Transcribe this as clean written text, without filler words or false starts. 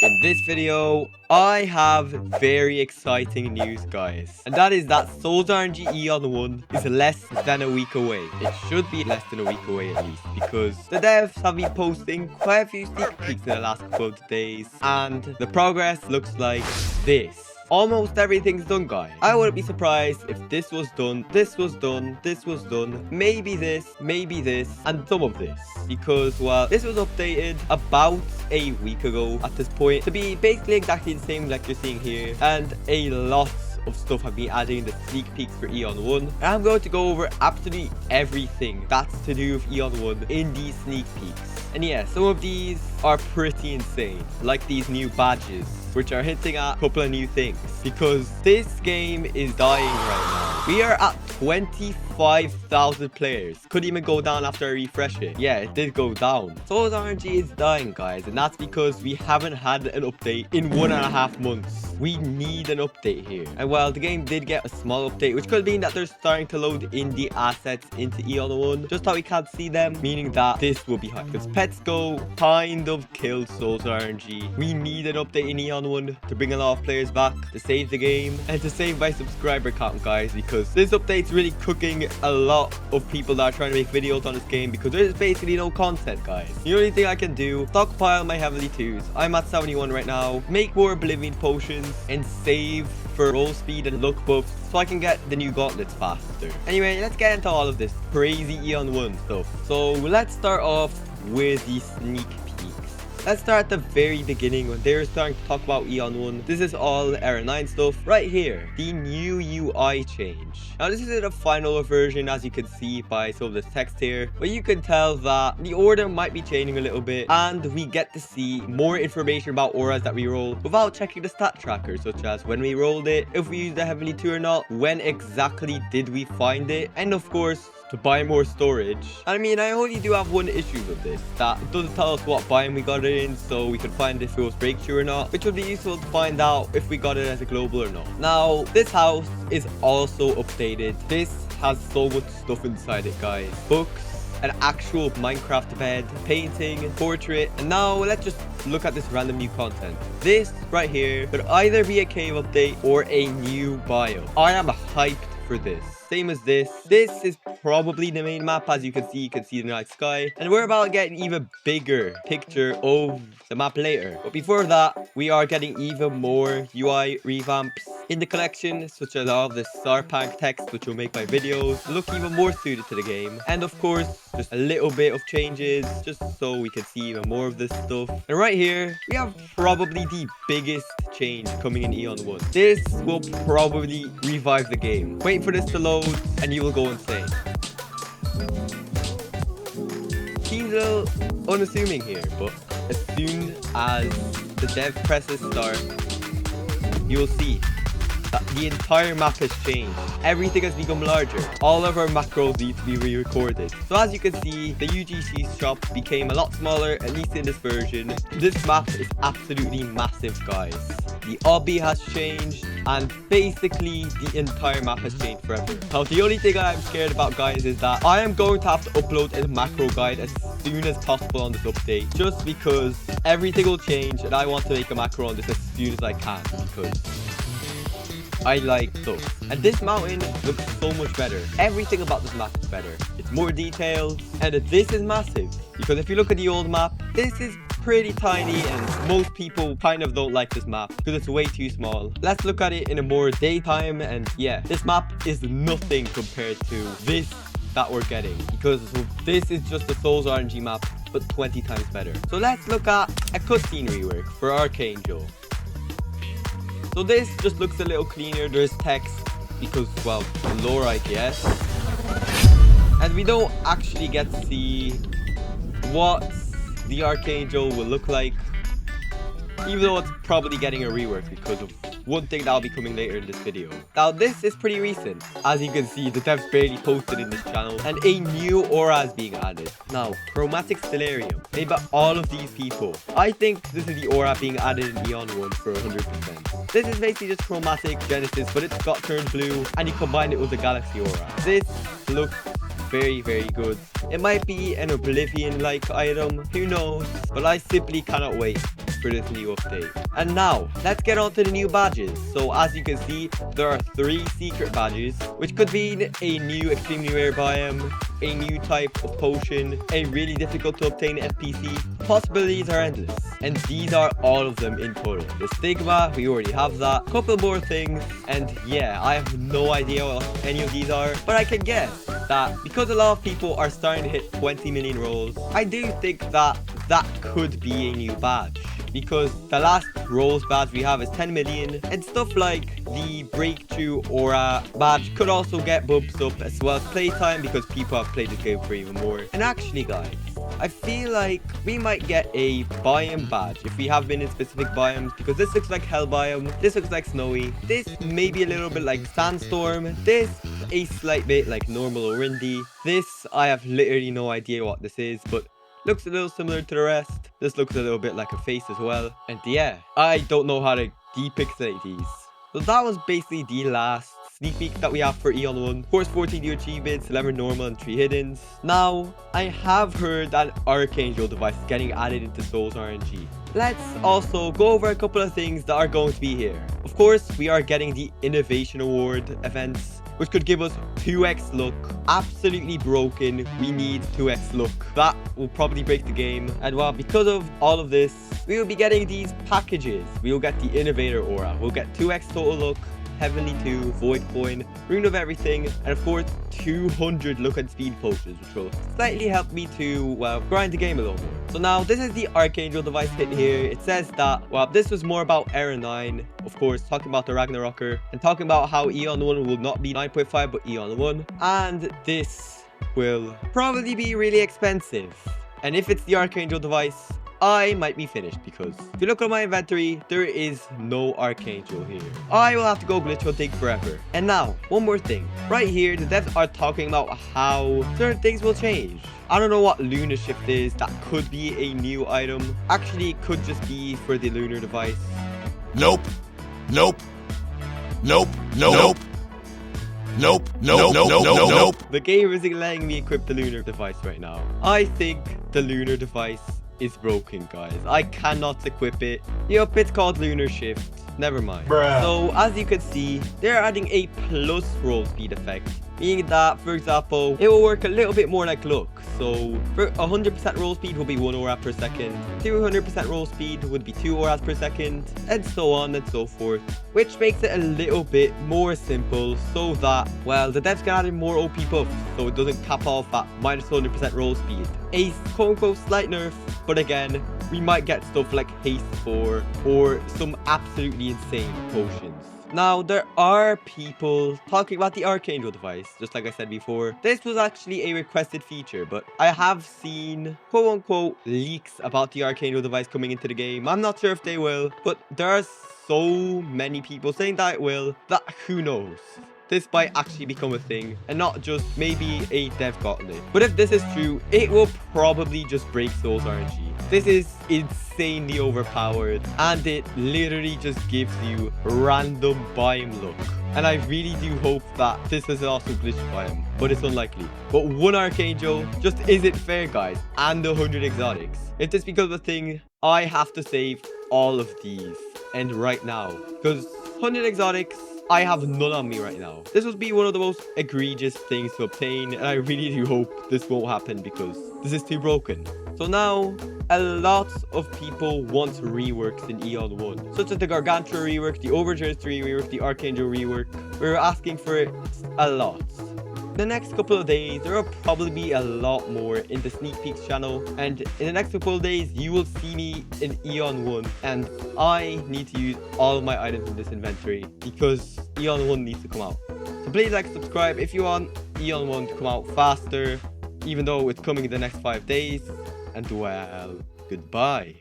In this video, I have very exciting news, guys. And that is that Souls RNG Eon 1 is less than a week away. It should be less than a week away at least, because the devs have been posting quite a few sneak peeks in the last couple of days. And the progress looks like this. Almost everything's done, guys. I wouldn't be surprised if this was done, this was done, this was done, maybe this, and some of this. Because, well, this was updated about a week ago at this point to be basically exactly the same like you're seeing here. And a lot of stuff have been adding the sneak peeks for Eon 1. And I'm going to go over absolutely everything that's to do with Eon 1 in these sneak peeks. And yeah, some of these are pretty insane, like these new badges, which are hinting at a couple of new things, because this game is dying right now. We are at 25,000 players. Couldn't even go down after I refresh it. Yeah, it did go down. Souls RNG is dying, guys, and that's because we haven't had an update in 1.5 months. We need an update here. And while the game did get a small update, which could mean that they're starting to load in the assets into Eon 1, just how we can't see them, meaning that this will be high. Because Pets Go kind of killed Souls RNG. We need an update in Eon 1 to bring a lot of players back, to save the game, and to save my subscriber count, guys, because this update's really cooking a lot of people that are trying to make videos on this game, because there's basically no content, guys. The only thing I can do, stockpile my heavily 2s. I'm at 71 right now, make more Oblivion potions, and save for roll speed and luck buffs so I can get the new gauntlets faster. Anyway, let's get into all of this crazy Eon 1 stuff. So let's start off with the sneak peeks. Let's start at the very beginning when they were starting to talk about Eon 1. This is all Era 9 stuff right here. The new UI change. Now this isn't a final version, as you can see by some of the text here, but you can tell that the order might be changing a little bit, and we get to see more information about auras that we roll without checking the stat tracker, such as when we rolled it, if we used a heavenly 2 or not, when exactly did we find it, and of course to buy more storage. I mean, I only do have one issue with this, that it doesn't tell us what biome we got it in, so we can find if it was breakthrough or not, which would be useful to find out if we got it as a global or not. Now, this house is also updated. This has so much stuff inside it, guys. Books, an actual Minecraft bed, painting, portrait, and now let's just look at this random new content. This right here could either be a cave update or a new biome. I am hyped for this. Same as this. This is probably the main map. As you can see the night sky, and we're about to get an even bigger picture of the map later. But before that, we are getting even more UI revamps in the collection, such as all this Starpank text, which will make my videos look even more suited to the game. And of course, just a little bit of changes, just so we can see even more of this stuff. And right here, we have probably the biggest change coming in Eon 1. This will probably revive the game. Wait for this to load, and you will go insane. Seems a little unassuming here, but as soon as the dev presses start, you will see that the entire map has changed. Everything has become larger. All of our macros need to be re-recorded. So as you can see, the UGC shop became a lot smaller, at least in this version. This map is absolutely massive, guys. The obby has changed, and basically the entire map has changed forever. Now, the only thing I'm scared about, guys, is that I am going to have to upload a macro guide as soon as possible on this update, just because everything will change, and I want to make a macro on this as soon as I can, because I like stuff. And this mountain looks so much better. Everything about this map is better. It's more detailed, and this is massive, because if you look at the old map, this is pretty tiny, and most people kind of don't like this map because it's way too small. Let's look at it in a more daytime, and yeah, this map is nothing compared to this that we're getting, because this is just a Souls RNG map but 20 times better. So let's look at a cutscene rework for Archangel. So this just looks a little cleaner. There's text because, well, the lore, I guess. And we don't actually get to see what the Archangel will look like, even though it's probably getting a rework because of one thing that'll be coming later in this video. Now, this is pretty recent. As you can see, the devs barely posted in this channel, and a new aura is being added. Now, Chromatic Stellarium, made by all of these people. I think this is the aura being added in Eon 1 for 100%. This is basically just Chromatic Genesis, but it's got turned blue, and you combine it with the Galaxy aura. This looks very, very good. It might be an Oblivion-like item, who knows, but I simply cannot wait for this new update. And now, let's get on to the new badges. So as you can see, there are 3 secret badges, which could be a new extremely rare biome, a new type of potion, a really difficult to obtain NPC. Possibilities are endless, and these are all of them in total. The stigma, we already have that, couple more things, and yeah, I have no idea what any of these are, but I can guess that because a lot of people are starting to hit 20 million rolls, I do think that that could be a new badge, because the last rolls badge we have is 10 million, and stuff like the breakthrough aura badge could also get bumps up, as well as playtime, because people have played this game for even more. And actually guys, I feel like we might get a biome badge if we have been in specific biomes, because this looks like hell biome, this looks like snowy, this maybe a little bit like sandstorm, this a slight bit like normal or windy, this I have literally no idea what this is, but looks a little similar to the rest. This looks a little bit like a face as well. And yeah, I don't know how to depixelate these. So that was basically the last sneak peek that we have for Eon 1. Of course, 14 new achievements, 11 normal and 3 hiddens. Now, I have heard that Archangel Device is getting added into Souls RNG. Let's also go over a couple of things that are going to be here. Of course, we are getting the Innovation Award events, which could give us 2x luck. Absolutely broken. We need 2x luck. That will probably break the game. And well, because of all of this, we will be getting these packages. We will get the Innovator Aura. We'll get 2x total luck, Heavenly 2, Void Coin, Rune of Everything, and of course 200 luck and speed potions, which will slightly help me to, well, grind the game a little more. So now, this is the Archangel Device hit here. It says that, well, this was more about Era 9, of course, talking about the Ragnarocker, and talking about how Eon 1 will not be 9.5, but Eon 1. And this will probably be really expensive. And if it's the Archangel Device, I might be finished, because if you look at my inventory, there is no Archangel here. I will have to go glitch hunting forever. And now, one more thing. Right here, the devs are talking about how certain things will change. I don't know what Lunar Shift is. That could be a new item. Actually, it could just be for the Lunar Device. Nope. Nope. Nope. Nope. Nope. Nope. The game isn't letting me equip the Lunar Device right now. I think the Lunar Device is broken, guys. I cannot equip it. Yup, it's called Lunar Shift. Never mind. Bruh. So as you can see, they're adding a plus roll speed effect, meaning that, for example, it will work a little bit more like luck. So for 100% roll speed will be 1 aura per second, 200% roll speed would be 2 auras per second, and so on and so forth, which makes it a little bit more simple, so that, well, the devs can add in more OP buffs, so it doesn't cap off at minus 100% roll speed. A quote-unquote slight nerf, but again, we might get stuff like haste 4 or some absolutely insane potions. Now, there are people talking about the Archangel Device, just like I said before. This was actually a requested feature, but I have seen quote-unquote leaks about the Archangel Device coming into the game. I'm not sure if they will, but there are so many people saying that it will, that who knows? This might actually become a thing and not just maybe a dev gauntlet. But if this is true, it will probably just break Souls RNG. This is insanely overpowered, and it literally just gives you random biome luck. And I really do hope that this is also glitch biome, but it's unlikely. But 1 Archangel just isn't fair, guys, and 100 exotics. If this becomes a thing, I have to save all of these, and right now, because 100 exotics, I have none on me right now. This would be one of the most egregious things to obtain, and I really do hope this won't happen, because this is too broken. So now, a lot of people want reworks in Eon 1, such as the Gargantua rework, the Overjoyed 3 rework, the Archangel rework. We're asking for it a lot. The next couple of days, there will probably be a lot more in the sneak peeks channel, and in the next couple of days, you will see me in Eon 1, and I need to use all of my items in this inventory, because Eon 1 needs to come out. So please like, subscribe if you want Eon 1 to come out faster, even though it's coming in the next 5 days. And well, goodbye.